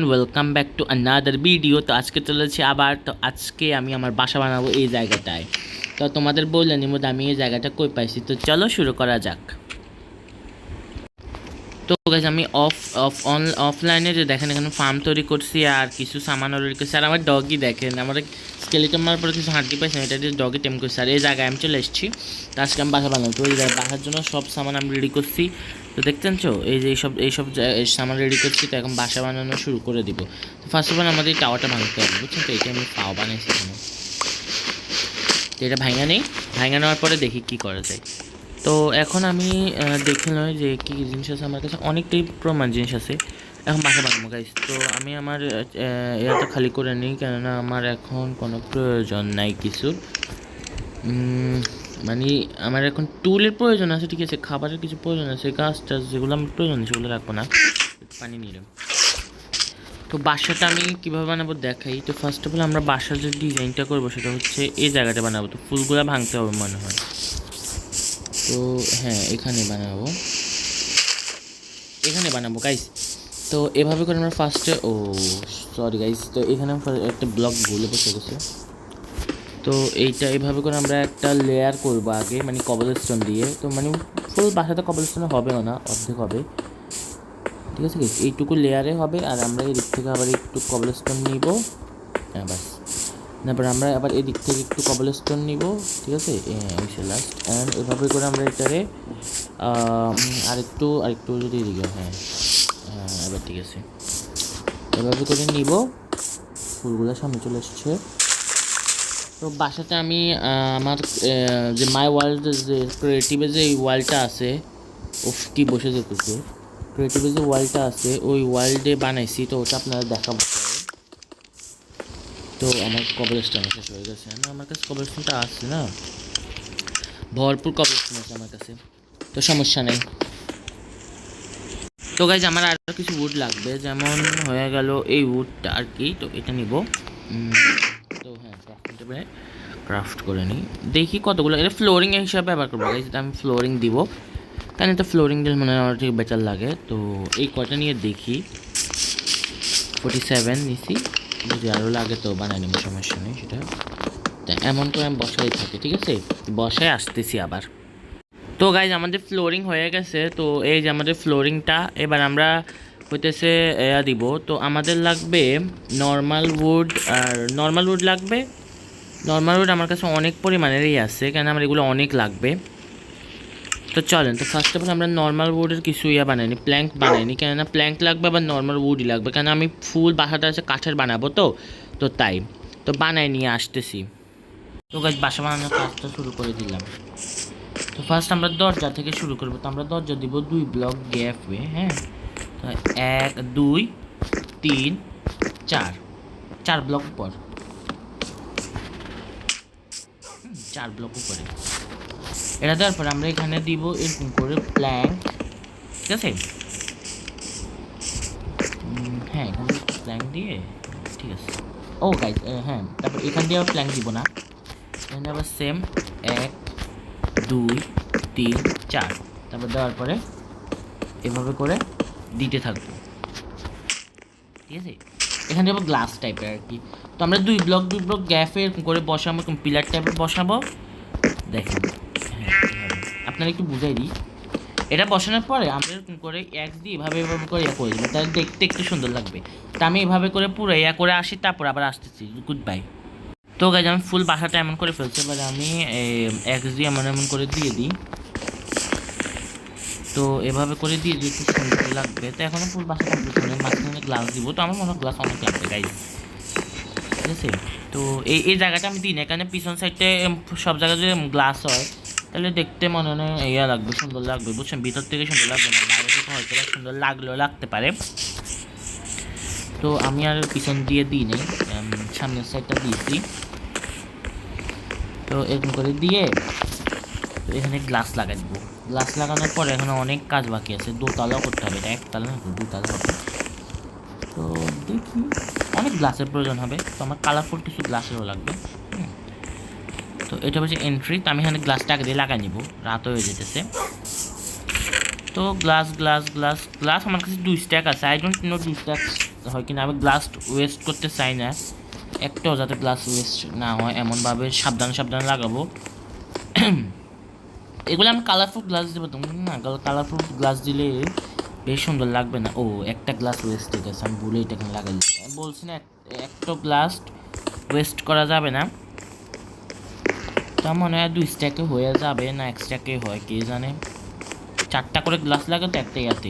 Welcome back to another video. তো আজকে চলেছি আবার। তো আজকে আমি আমার বাসা বানাবো এই জায়গাটায়। তো তোমাদের বললেন মধ্যে আমি এই জায়গাটা কই পাইছি। তো চলো শুরু করা যাক। তো গাইজ আমি অফলাইনে যে দেখেন এখানে ফার্ম তৈরি করছি আর কিছু সামান তৈরি করছি। আর আমার ডগই দেখেন, আমার স্কেলেটন মারার পরে কিছু হাঁটি পাইছি, এটা দিয়ে ডগই টেম করছি। আর এই জায়গায় আমি চলে এসেছি। তো আজকে আমি বাসা বানাবো। তো এই বাসার জন্য সব সামান আমি রেডি করছি। তো দেখতেন তো এই যে এইসব সামান রেডি করছি। তো এখন বাসা বানানো শুরু করে দিব। তো ফার্স্ট অফ অল আমাদের এই টাওয়ারটা ভাঙতে হবে, বুঝছেন? তো এটা আমি পাও বানাইছি এখানে। তো এটা ভাঙা নেই, ভাঙা নেওয়ার পরে দেখি কী করা যায়। তো এখন আমি দেখে নয় যে কী কী জিনিস আছে আমার কাছে, অনেকটাই প্রমাণ জিনিস আছে। এখন বাসা বানাবো গাইস। তো আমি আমার এটা খালি করে নিই, কেননা আমার এখন কোনো প্রয়োজন নাই কিছুর। মানে আমার এখন টুলের প্রয়োজন আছে, ঠিক আছে, খাবারের কিছু প্রয়োজন আছে, গাছ টাছ যেগুলো আমার প্রয়োজন সেগুলো রাখবো না, পানি নিলাম। তো বাসাটা আমি কীভাবে বানাবো দেখাই। তো ফার্স্ট অফ অল আমরা বাসার যে ডিজাইনটা করবো সেটা হচ্ছে এই জায়গাটা বানাবো। তো ফুলগুলো ভাঙতে হবে মনে হয়। তো হ্যাঁ, এখানে বানাবো গাইস। তো এভাবে করে আমরা ফার্স্টে সরি গাইস, তো এখানে একটা ব্লক ভুলে বসে গেছে। তো এইটা এইভাবে করে আমরা একটা লেয়ার করবো আগে, মানে কবলস্টোন দিয়ে। তো মানে ফুল বাসাতে কবলস্টোনে হবেও না, অর্ধেক হবে, ঠিক আছে গাইস, এইটুকু লেয়ারে হবে। আর আমরা এদিক থেকে আবার একটু কবলস্টোন নিব, হ্যাঁ বাস। তারপর আমরা আবার এদিক থেকে একটু কবলস্টোন নিব, ঠিক আছে, লাস্ট। অ্যান্ড এভাবে করে আমরা এটারে আরেকটু যদি এদিকে, হ্যাঁ এবার ঠিক আছে, এভাবে করে নিব। ফুলগুলো সামনে চলে এসছে। তো বাসাতে আমি আমার যে মাই ওয়ার্ল্ড যে ক্রিয়েটিভে যে ওয়ার্ল্ডটা আছে, কি বসে যেতেছে, ক্রিয়েটিভে যে ওয়ার্ল্ডটা আছে ওই ওয়ার্ল্ডে বানাইছি। তো ওটা আপনারা দেখাবো। তো আমার কবলস্টোন শেষ হয়ে গেছে না, আমার কাছে কবলস্টোনটা আছে না, ভরপুর কবলস্টোন আছে আমার কাছে, তো সমস্যা নেই। তো গাইজ আমার আরও কিছু উড লাগবে, যেমন হয়ে গেল এই উডটা আর কি। তো এটা নিব। তো হ্যাঁ, ক্রাফট করে নিই, দেখি কতগুলো। এটা ফ্লোরিং হিসাবে ব্যবহার করবো গাইজ। আমি ফ্লোরিং দিব, কারণ এটা ফ্লোরিং দিলে মানে আমার ঠিক বেটার লাগে। তো এই কটা নিয়ে দেখি, 47 নিছি, যদি আরও লাগে তো বানাই নেব, সমস্যা নেই সেটা। তা এমন করে আমি বসাই থাকি, ঠিক আছে, বসায় আসতেছি আবার। তো গাইজ আমাদের ফ্লোরিং হয়ে গেছে। তো এই যে আমাদের ফ্লোরিংটা এবার আমরা হইতেছে দিব। তো আমাদের লাগবে নর্মাল উড, আর নর্মাল উড লাগবে। নর্মাল উড আমার কাছে অনেক পরিমাণেরই আছে, কেন আমার এগুলো অনেক লাগবে। তো চলেন, তো ফার্স্ট অফ অল আমরা নর্মাল উডের কিছু বানাইনি, প্ল্যাঙ্ক বানাইনি, কেননা প্ল্যাঙ্ক লাগবে আবার নর্মাল উডই লাগবে, কেন আমি ফুল বাসাটা আছে কাঠের বানাবো। তো তাই তো বানাই নিয়ে আসতেছি। তো গাইজ বাসা বানানোর কাজটা শুরু করে দিলাম। তো ফার্স্ট আমরা দরজা থেকে শুরু করবো। তো আমরা দরজা দিব 2 ব্লক গ্যাপে, হ্যাঁ। তো 1 2 3 4 ব্লক উপর, 4 ব্লক উপরে। এটা দেওয়ার পরে আমরা এখানে দিব এরকম করে প্ল্যাঙ্ক, ঠিক আছে। হ্যাঁ, এখানে প্ল্যাঙ্ক দিয়ে, ঠিক আছে। ও গাইজ, হ্যাঁ, তারপর এখান দিয়ে আবার প্ল্যাঙ্ক দিব না, এখানে আবার সেম 1 2 3 4। তারপর দেওয়ার পরে এভাবে করে দিতে থাকবো, ঠিক আছে। এখানে আবার গ্লাস টাইপের আর কি। তো আমরা 2 ব্লক গ্যাপে এরকম করে বসাবো, এরকম পিলার টাইপের বসাবো। দেখেন, হ্যাঁ, আপনারা একটু বুঝাই দিই। এটা বসানোর পরে আমরা এরকম করে এক্স দিয়ে এভাবে করে করে দেবো, তাহলে দেখতে একটু সুন্দর লাগবে। তা আমি এভাবে করে পুরো করে আসি, তারপর আবার আসতেছি। Good bye. তো গাইজ আমি ফুল বাসাটা এমন করে ফেলছি, এবারে আমি এক্স দিয়ে এমন করে দিয়ে দিই। তো এভাবে করে দিয়ে দিতে সুন্দর লাগবে। তো এখনও ফুল বাসা কমপ্লিট করে মাঝখানে গ্লাস দিব। তো আমার মনে হয় গ্লাস অনেক লাগবে গাইজ, ঠিক আছে। তো এই জায়গাটা আমি দিই না, এখানে পিছন সাইডে সব জায়গায় যদি গ্লাস হয় তাহলে দেখতে মনে হয় লাগবে, সুন্দর লাগবে, বুঝছেন। ভিতর থেকে সুন্দর লাগবে না, বাইরে থেকে হয়তো সুন্দর লাগলেও লাগতে পারে। তো আমি আর পিছন দিয়ে দিই নেই, সামনের সাইডটা দিয়েছি। তো এরকম করে দিয়ে এখানে গ্লাস লাগাই দেবো। গ্লাস লাগানোর পরে এখানে অনেক কাজ বাকি আছে, দোতলাও করতে হবে, এটা একতলা না, দুতলা হবে। তো দেখি, অনেক গ্লাসের প্রয়োজন হবে। তো আমার কালারফুল কিছু গ্লাসেরও লাগবে। তো এটা হচ্ছে এন্ট্রি। তো আমি এখানে গ্লাসটা আগে দিয়ে লাগাই নিব, রাত হয়ে যেতেছে। তো গ্লাস আমার কাছে 2 স্ট্যাক আছে। আই ডোন্ট নো 2 স্ট্যাক হয় কিনা, আমি গ্লাস ওয়েস্ট করতে চাই না, একটাও যাতে গ্লাস ওয়েস্ট না হয় এমনভাবে সাবধানে সাবধানে লাগাবো। এগুলো আমি কালারফুল গ্লাস দেবো তো না, কালারফুল গ্লাস দিলে বেশ সুন্দর লাগবে না। ও একটা গ্লাস ওয়েস্ট হয়ে গেছে, আমি ভুলে এটা এখানে লাগাই বলছি না, একটা গ্লাস ওয়েস্ট করা যাবে না। তা মনে হয় 2 স্ট্যাকে হয়ে যাবে না, 1 স্ট্যাকে হয় কে জানে। 4টা করে গ্লাস লাগে তো একটা ইয়াতে।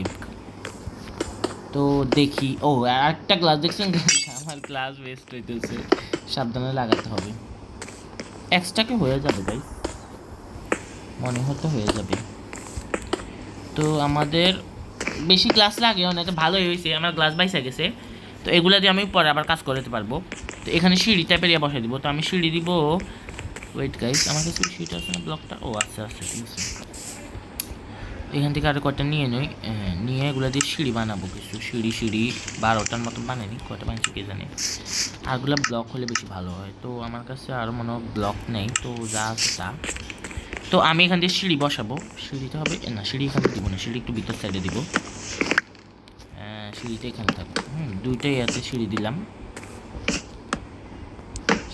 তো দেখি, ও আর একটা গ্লাস দেখছেন, আমার গ্লাস ওয়েস্ট হইতেছে, সাবধানে লাগাতে হবে। এক্সট্রাকে হয়ে যাবে ভাই, মনে হতে হয়ে যাবে। তো আমাদের বেশি গ্লাস লাগে না, তো ভালোই হয়েছে, আমার গ্লাস বাইসা গেছে। তো এগুলো দিয়ে আমি পরে আবার কাজ করতে পারবো। তো এখানে সিঁড়ি টাইপের ইয়ে বসাই দিব। তো আমি সিঁড়ি দিব, ওয়েট গাইস, আমার কাছে সিঁড়িটা আছে না, ব্লকটা, ও আচ্ছা আচ্ছা ঠিক আছে। এখান থেকে আরও কয়টা নিয়ে নই, নিয়ে এগুলো দিয়ে সিঁড়ি বানাবো, কিছু সিঁড়ি 12টার মতো বানাই, কয়টা বানিয়েছি কে জানে। আরগুলো ব্লক হলে বেশি ভালো হয়। তো আমার কাছে আরও মনে হয় ব্লক নেই, তো যা আছে তা। তো আমি এখান দিয়ে সিঁড়ি বসাবো, সিঁড়িতে হবে না, সিঁড়ি এখানে দিব না, সিঁড়ি একটু ভিতর সাইডে দিব। সিঁড়িটা এখানে থাকবে, দুইটাই আছে, সিঁড়ি দিলাম।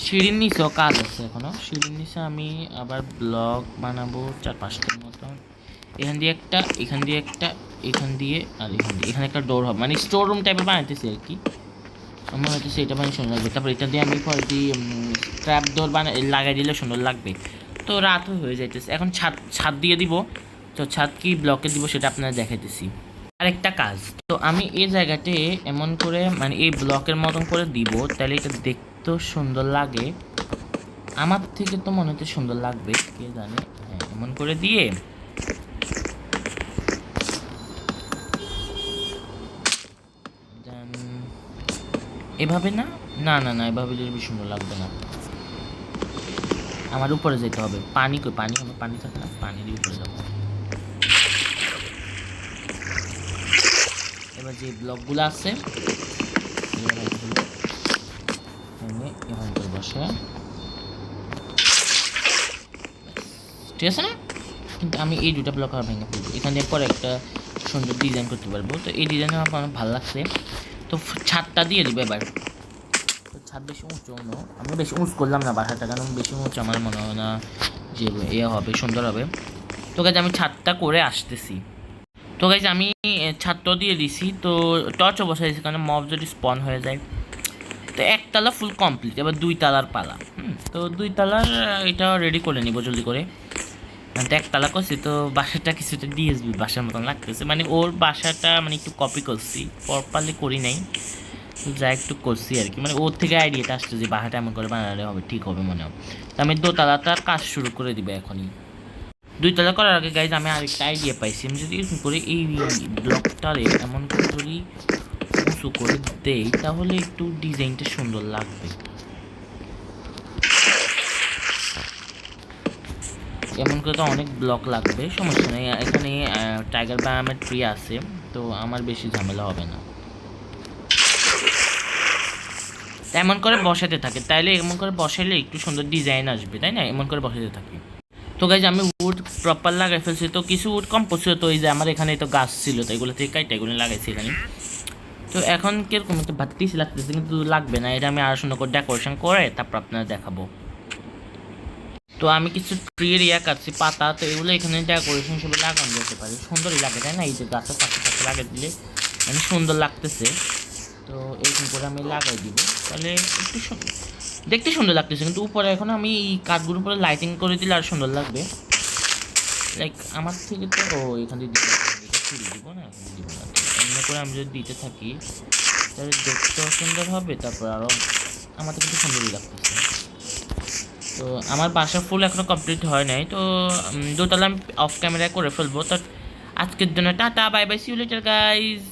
সিঁড়ির নিচেও কাজ আছে এখনো, সিঁড়ির নিচে আমি আবার ব্লক বানাবো 4-5টার মতো। এখান দিয়ে একটা, এখান দিয়ে একটা, এখান দিয়ে আর এখান দিয়ে, এখানে একটা ডোর হবে, মানে স্টোর রুম টাইপের বানাইতেছি আর কি। আমার হয়তো সেটা বানিয়ে সুন্দর লাগবে। তারপর এটা দিয়ে আমি পরে দিয়ে ট্র্যাপ ডোর লাগাই দিলে সুন্দর লাগবে। তো রাত হয়ে যাইতেছে, এখন ছাদ দিয়ে দিব। তো ছাদ কি ব্লকে দিব সেটা আপনারা দেখাইতেছি। আরেকটা কাজ, তো আমি এই জায়গাতে এমন করে মানে এই ব্লকের মতন করে দিব, তাহলে এটা দেখতেও সুন্দর লাগে। আমার থেকে তো মনে হচ্ছে সুন্দর লাগবে, কে জানে। হ্যাঁ, এমন করে দিয়ে এভাবে না, না না না, এভাবে দিলে সুন্দর লাগবে না, আমার উপরে যেতে হবে। পানি কই, পানি, আমার পানি থাকে না, পানি দিয়ে উপরে যাবো। এবার যে ব্লকগুলো আছে এভাবে করে বসে, ঠিক আছে না। কিন্তু আমি এই দুটা ব্লক আর ভেঙে ফেলবো, এখানে পরে একটা সুন্দর ডিজাইন করতে পারবো। তো এই ডিজাইন আমার অনেক ভালো লাগছে। তো ছাদটা দিয়ে দিবে এবার। তো ছাদ বেশি উঁচু না, আমি বেশি উঁচু করলাম না বাসাটা, কারণ বেশি উঁচু আমার মনে হয় না যে ইয়ে হবে, সুন্দর হবে। তো গাইজ আমি ছাদটা করে আসতেছি। তো গাইজ আমি ছাদটাও দিয়ে দিছি, তো টর্চও বসাই দিয়েছি, কারণ মব যদি স্পন হয়ে যায়। তো 1 তলা ফুল কমপ্লিট, এবার 2 তলার পালা। তো 2 তলার এটা রেডি করে নিব জলদি করে। তো 1 তলা করছি, তো বাসাটা কিছুটা ডিএসবি বাসার মতন লাগতেছে, মানে ওর বাসাটা মানে একটু কপি করছি, প্রপারলি করি নাই, যা একটু করছি আর কি। মানে ওর থেকে আইডিয়াটা আসছে যে বাসাটা এমন করে বানালে হবে, ঠিক হবে মনে হয়। তো আমি 2 তলাটার কাজ শুরু করে দিব এখনই। 2 তলা করার আগে গাইজ আমি আরেকটা আইডিয়া পাইছি, আমি যদি এরকম করে এই ব্লকটারে এমন করে যদি উঁচু করে দেই, তাহলে একটু ডিজাইনটা সুন্দর লাগবে। এমন করে তো অনেক ব্লক লাগবে, সমস্যা নেই, এখানে টাইগার বায়ামের ট্রি আছে, তো আমার বেশি ঝামেলা হবে না। এমন করে বসাতে থাকে, তাইলে এমন করে বসাইলে একটু সুন্দর ডিজাইন আসবে, তাই না, এমন করে বসাতে থাকি। তো গাইজ আমি উড প্রপার লাগাই ফেলছি। তো কিছু উড কম পড়ছিল, তো এই যে আমার এখানে তো গাছ ছিল, তো এগুলো থেকে কাইটা এগুলো লাগাইছি এখানে। তো এখন কিরকম একটু ভাতটিস লাগতেছে, কিন্তু লাগবে না, এটা আমি আরো সুন্দর করে ডেকোরেশন করে তারপর আপনারা দেখাবো। তো আমি কিছু ট্রির ইয়া কাটছি পাতা, তো এগুলো এখানে ডেকোরেশন হিসেবে লাগানো যেতে পারে, সুন্দরই লাগে তাই না, এই যে গাছের পাশে পাশে লাগিয়ে দিলে মানে সুন্দর লাগতেছে। তো এরকম করে আমি লাগাই দিব, তাহলে একটু দেখতে সুন্দর লাগতেছে। কিন্তু উপরে এখন আমি এই কাঠগুলোর উপরে লাইটিং করে দিলে আর সুন্দর লাগবে। লাইক আমার থেকে তো এখান থেকে দিতে দিব না, দিব না, এমনি করে আমি যদি দিতে থাকি তাহলে দেখতেও সুন্দর হবে, তারপর আরও আমাদের কিন্তু সুন্দরই লাগতেছে। তো আমার বাসা ফুল এখনও কমপ্লিট হয় নাই, তো 2 তলা আমি অফ ক্যামেরায় করে ফেলবো। তো আজকের জন্য tata, bye bye, see you later guys.